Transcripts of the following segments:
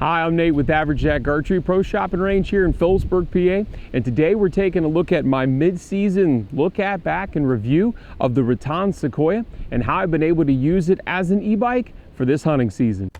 Hi, I'm Nate with Average Jack Archery Pro Shop and Range here in Phillipsburg, PA. And today we're taking a look at my mid-season back and review of the Rattan Sequoia and how I've been able to use it as an e-bike for this hunting season.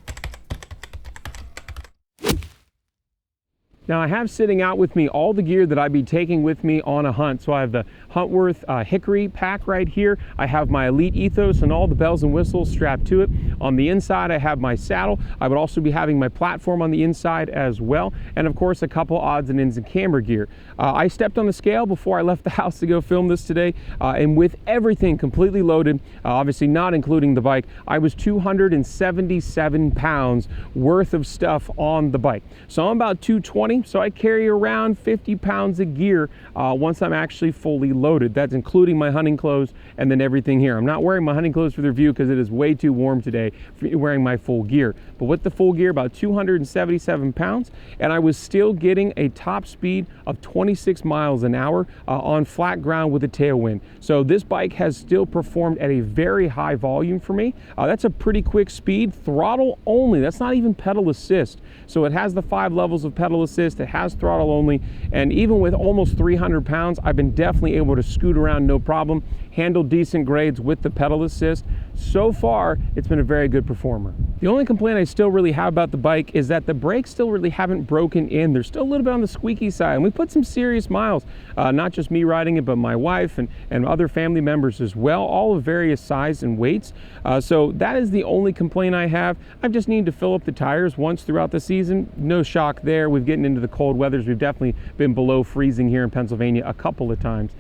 Now I have sitting out with me all the gear that I'd be taking with me on a hunt. So I have the Huntworth Hickory pack right here. I have my Elite Ethos and all the bells and whistles strapped to it. On the inside I have my saddle. I would also be having my platform on the inside as well. And of course a couple odds and ends and camera gear. I stepped on the scale before I left the house to go film this today. And with everything completely loaded, obviously not including the bike, I was 277 pounds worth of stuff on the bike. So I'm about 220. So I carry around 50 pounds of gear once I'm actually fully loaded. That's including my hunting clothes and then everything here. I'm not wearing my hunting clothes for the review because it is way too warm today for wearing my full gear. But with the full gear, about 277 pounds, and I was still getting a top speed of 26 miles an hour on flat ground with a tailwind. So this bike has still performed at a very high volume for me. That's a pretty quick speed, throttle only. That's not even pedal assist. So it has the 5 levels of pedal assist. It has throttle only, and even with almost 300 pounds, I've been definitely able to scoot around no problem, handle decent grades with the pedal assist. So far, it's been a very good performer. The only complaint I still really have about the bike is that the brakes still really haven't broken in. They're still a little bit on the squeaky side, and we put some serious miles, not just me riding it, but my wife and other family members as well, all of various sizes and weights. So that is the only complaint I have. I just need to fill up the tires once throughout the season. No shock there. We've gotten into the cold weathers. We've definitely been below freezing here in Pennsylvania a couple of times.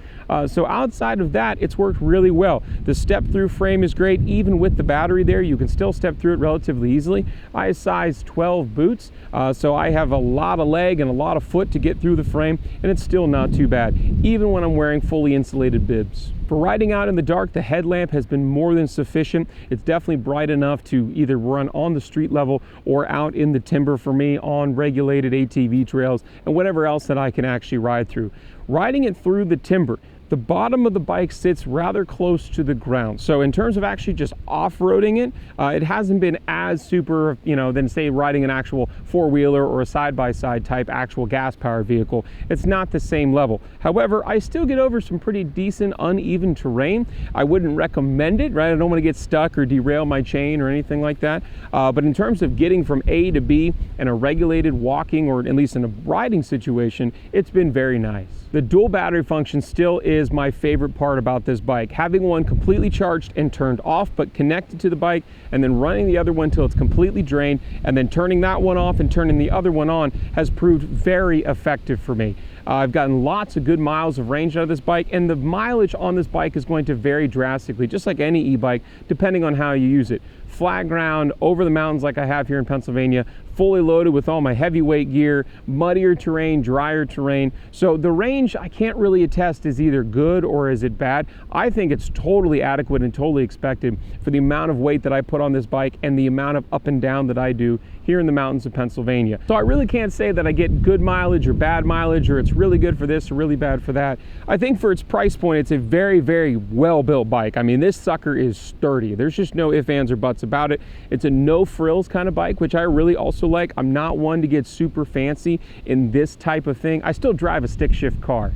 So outside of that, it's worked really well. The step-through frame is great. Even with the battery there, you can still step through it relatively easily. I have size 12 boots, so I have a lot of leg and a lot of foot to get through the frame, and it's still not too bad, even when I'm wearing fully insulated bibs. For riding out in the dark, the headlamp has been more than sufficient. It's definitely bright enough to either run on the street level or out in the timber for me on regulated ATV trails and whatever else that I can actually ride through. Riding it through the timber, the bottom of the bike sits rather close to the ground. So in terms of actually just off-roading it, it hasn't been as super, than say riding an actual four-wheeler or a side-by-side type actual gas-powered vehicle. It's not the same level. However, I still get over some pretty decent uneven terrain. I wouldn't recommend it, right? I don't want to get stuck or derail my chain or anything like that. But in terms of getting from A to B in a regulated walking or at least in a riding situation, it's been very nice. The dual battery function still is my favorite part about this bike. Having one completely charged and turned off but connected to the bike, and then running the other one until it's completely drained, and then turning that one off and turning the other one on has proved very effective for me. I've gotten lots of good miles of range out of this bike, and the mileage on this bike is going to vary drastically, just like any e-bike, depending on how you use it. Flat ground, over the mountains like I have here in Pennsylvania, fully loaded with all my heavyweight gear, muddier terrain, drier terrain. So the range I can't really attest is either good or is it bad. I think it's totally adequate and totally expected for the amount of weight that I put on this bike and the amount of up and down that I do here in the mountains of Pennsylvania. So I really can't say that I get good mileage or bad mileage, or it's really good for this or really bad for that. I think for its price point, it's a very, very well-built bike. I mean, this sucker is sturdy. There's just no ifs, ands, or buts about it. It's a no frills kind of bike, which I really also like. I'm not one to get super fancy in this type of thing. I still drive a stick shift car.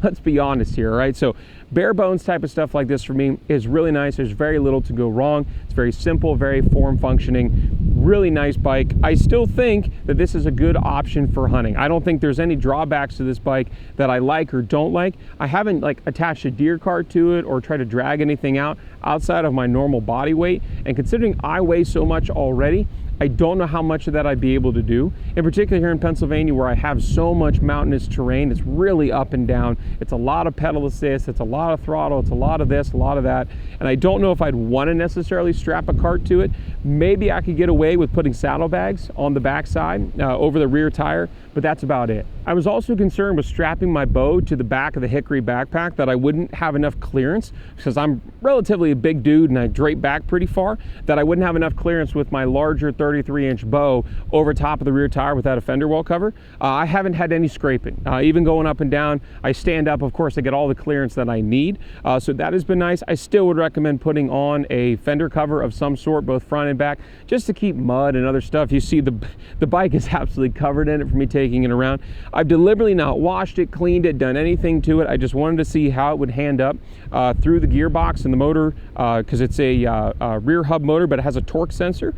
Let's be honest here, all right? So bare bones type of stuff like this for me is really nice. There's very little to go wrong. It's very simple, very form functioning, really nice bike. I still think that this is a good option for hunting. I don't think there's any drawbacks to this bike that I like or don't like. I haven't attached a deer cart to it or tried to drag anything out outside of my normal body weight. And considering I weigh so much already, I don't know how much of that I'd be able to do. In particular here in Pennsylvania, where I have so much mountainous terrain, it's really up and down. It's a lot of pedal assist, it's a lot of throttle, it's a lot of this, a lot of that. And I don't know if I'd want to necessarily strap a cart to it. Maybe I could get away with putting saddlebags on the backside over the rear tire, but that's about it. I was also concerned with strapping my bow to the back of the Hickory backpack that I wouldn't have enough clearance, because I'm relatively a big dude and I drape back pretty far, that I wouldn't have enough clearance with my larger 33-inch bow over top of the rear tire without a fender well cover. I haven't had any scraping. Even going up and down, I stand up, of course, I get all the clearance that I need. So that has been nice. I still would recommend putting on a fender cover of some sort, both front and back, just to keep mud and other stuff. You see the bike is absolutely covered in it for me taking it around. I've deliberately not washed it, cleaned it, done anything to it. I just wanted to see how it would hand up through the gearbox and the motor, because it's a rear hub motor, but it has a torque sensor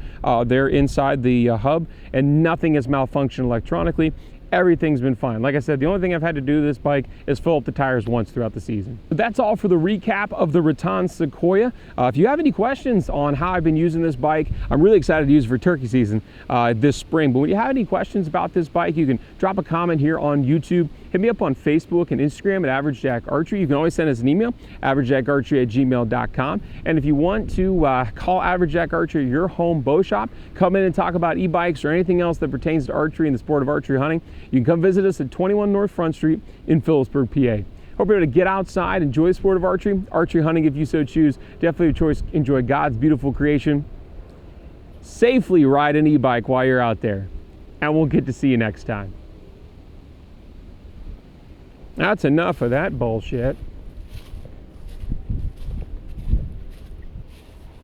there inside the hub, and nothing has malfunctioned electronically. Everything's been fine. Like I said, the only thing I've had to do to this bike is fill up the tires once throughout the season. But that's all for the recap of the Rattan Sequoia. If you have any questions on how I've been using this bike, I'm really excited to use it for turkey season this spring. But when you have any questions about this bike, you can drop a comment here on YouTube. Hit me up on Facebook and Instagram at Average Jack Archery. You can always send us an email, averagejackarchery@gmail.com. And if you want to call Average Jack Archery your home bow shop, come in and talk about e-bikes or anything else that pertains to archery and the sport of archery hunting, you can come visit us at 21 North Front Street in Phillipsburg, PA. Hope you're able to get outside, enjoy the sport of archery hunting if you so choose. Definitely a choice, enjoy God's beautiful creation. Safely ride an e-bike while you're out there. And we'll get to see you next time. That's enough of that bullshit.